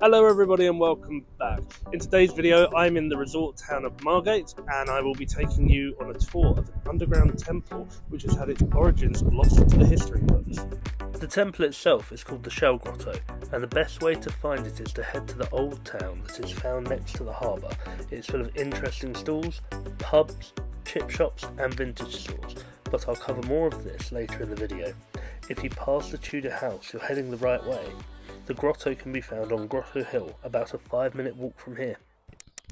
Hello everybody and welcome back. In today's video I'm in the resort town of Margate and I will be taking you on a tour of an underground temple which has had its origins lost to the history books. The temple itself is called the Shell Grotto, and the best way to find it is to head to the old town that is found next to the harbour. It's full of interesting stalls, pubs, chip shops and vintage stores, but I'll cover more of this later in the video. If you pass the Tudor house you're heading the right way. The grotto can be found on Grotto Hill, about a 5-minute walk from here.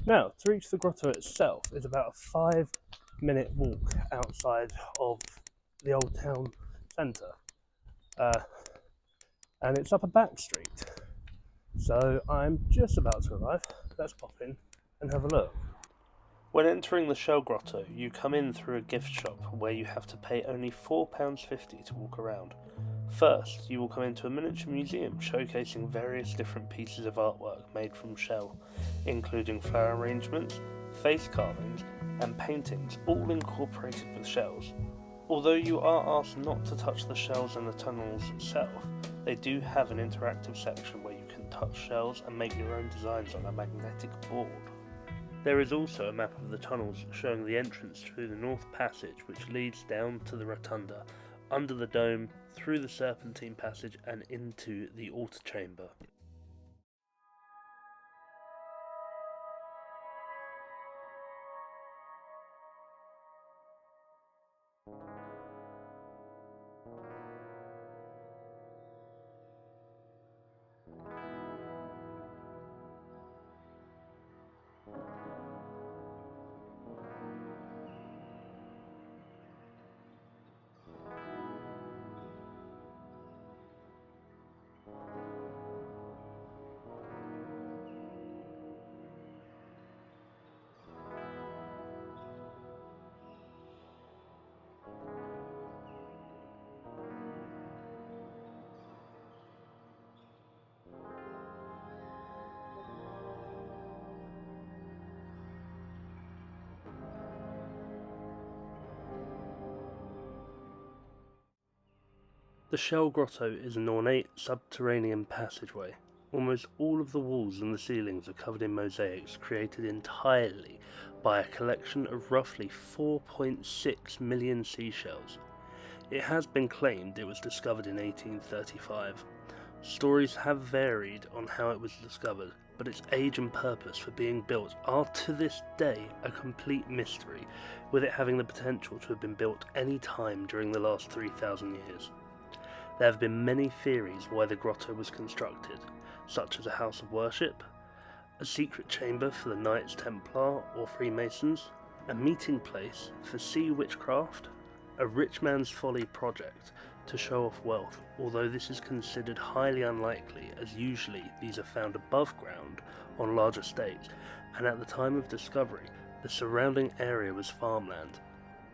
Now, to reach the grotto itself is about a 5-minute walk outside of the old town centre. And it's up a back street. So I'm just about to arrive. Let's pop in and have a look. When entering the Shell Grotto, you come in through a gift shop where you have to pay only £4.50 to walk around. First, you will come into a miniature museum showcasing various different pieces of artwork made from shell, including flower arrangements, face carvings, and paintings, all incorporated with shells. Although you are asked not to touch the shells in the tunnels itself, they do have an interactive section where you can touch shells and make your own designs on a magnetic board. There is also a map of the tunnels showing the entrance through the North Passage, which leads down to the Rotunda, under the dome, through the Serpentine Passage and into the Altar Chamber. The Shell Grotto is an ornate subterranean passageway. Almost all of the walls and the ceilings are covered in mosaics created entirely by a collection of roughly 4.6 million seashells. It has been claimed it was discovered in 1835. Stories have varied on how it was discovered, but its age and purpose for being built are to this day a complete mystery, with it having the potential to have been built any time during the last 3,000 years. There have been many theories why the grotto was constructed, such as a house of worship, a secret chamber for the Knights Templar or Freemasons, a meeting place for sea witchcraft, a rich man's folly project to show off wealth, although this is considered highly unlikely as usually these are found above ground on large estates, and at the time of discovery the surrounding area was farmland.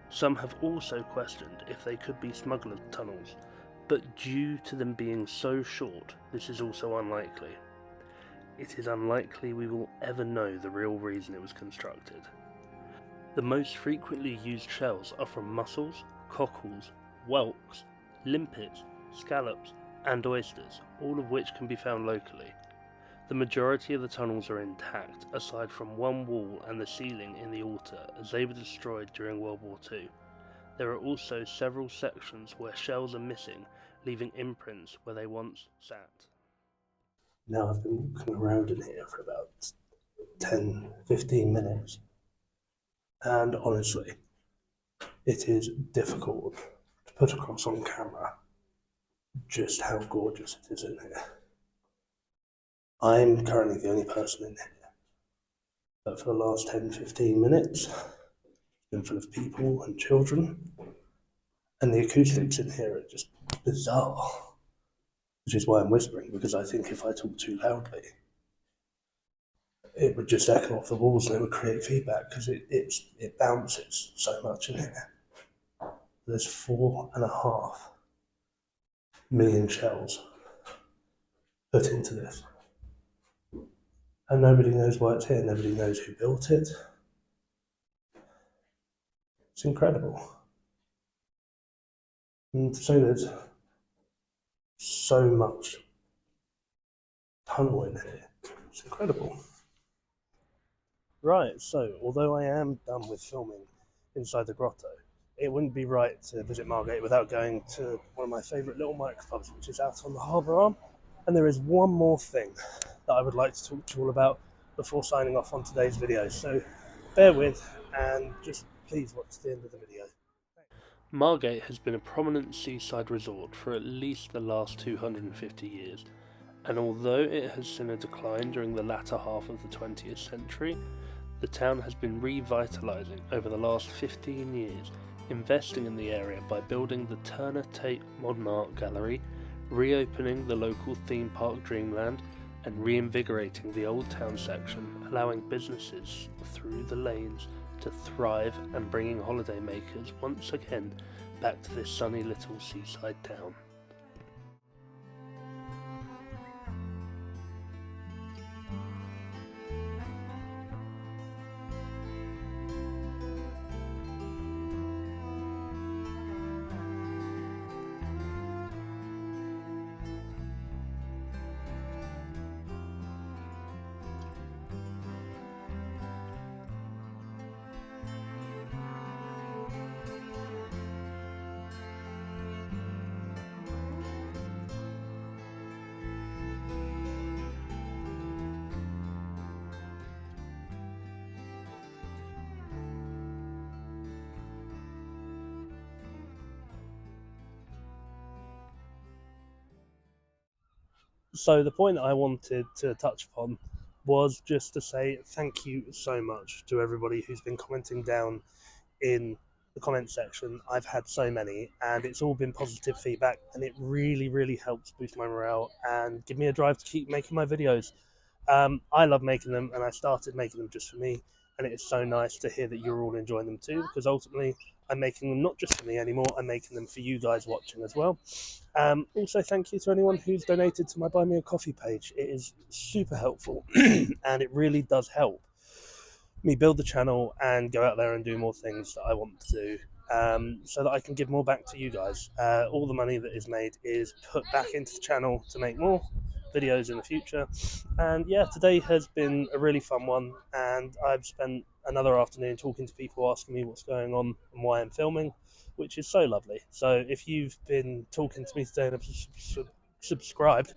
Some have also questioned if they could be smuggler tunnels, but due to them being so short, this is also unlikely. It is unlikely we will ever know the real reason it was constructed. The most frequently used shells are from mussels, cockles, whelks, limpets, scallops, and oysters, all of which can be found locally. The majority of the tunnels are intact, aside from one wall and the ceiling in the altar, as they were destroyed during World War II. There are also several sections where shells are missing, leaving imprints where they once sat. Now I've been walking around in here for about 10-15 minutes, and honestly, it is difficult to put across on camera just how gorgeous it is in here. I'm currently the only person in here, but for the last 10-15 minutes, it's been full of people and children. And the acoustics in here are just bizarre, which is why I'm whispering, because I think if I talk too loudly, it would just echo off the walls and it would create feedback, because it bounces so much in here. There's 4.5 million shells put into this. And nobody knows why it's here, nobody knows who built it. It's incredible. And to say there's so much tunnel in here It's incredible. Right, so although I am done with filming inside the grotto, it wouldn't be right to visit Margate without going to one of my favourite little micropubs, which is out on the Harbour Arm. And there is one more thing that I would like to talk to you all about before signing off on today's video. So bear with and just please watch the end of the video. Margate has been a prominent seaside resort for at least the last 250 years, and although it has seen a decline during the latter half of the 20th century, the town has been revitalising over the last 15 years, investing in the area by building the Turner Tate Modern Art Gallery, reopening the local theme park Dreamland, and reinvigorating the old town section, allowing businesses through the lanes to thrive and bringing holidaymakers once again back to this sunny little seaside town. So the point that I wanted to touch upon was just to say thank you so much to everybody who's been commenting down in the comment section. I've had so many and it's all been positive feedback, and it really helps boost my morale and give me a drive to keep making my videos. I love making them, and I started making them just for me, and it is so nice to hear that you're all enjoying them too, because ultimately I'm making them not just for me anymore, I'm making them for you guys watching as well. Also, thank you to anyone who's donated to my Buy Me a Coffee page. It is super helpful and it really does help me build the channel and go out there and do more things that I want to do, so that I can give more back to you guys. All the money that is made is put back into the channel to make more videos in the future. And yeah, today has been a really fun one, and I've spent another afternoon talking to people, asking me what's going on and why I'm filming, which is so lovely. So if you've been talking to me today and have subscribed,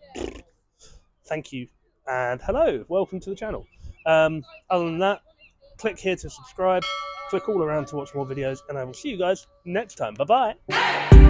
thank you, and hello, welcome to the channel. Other than that, click here to subscribe, click all around to watch more videos, and I will see you guys next time. Bye bye.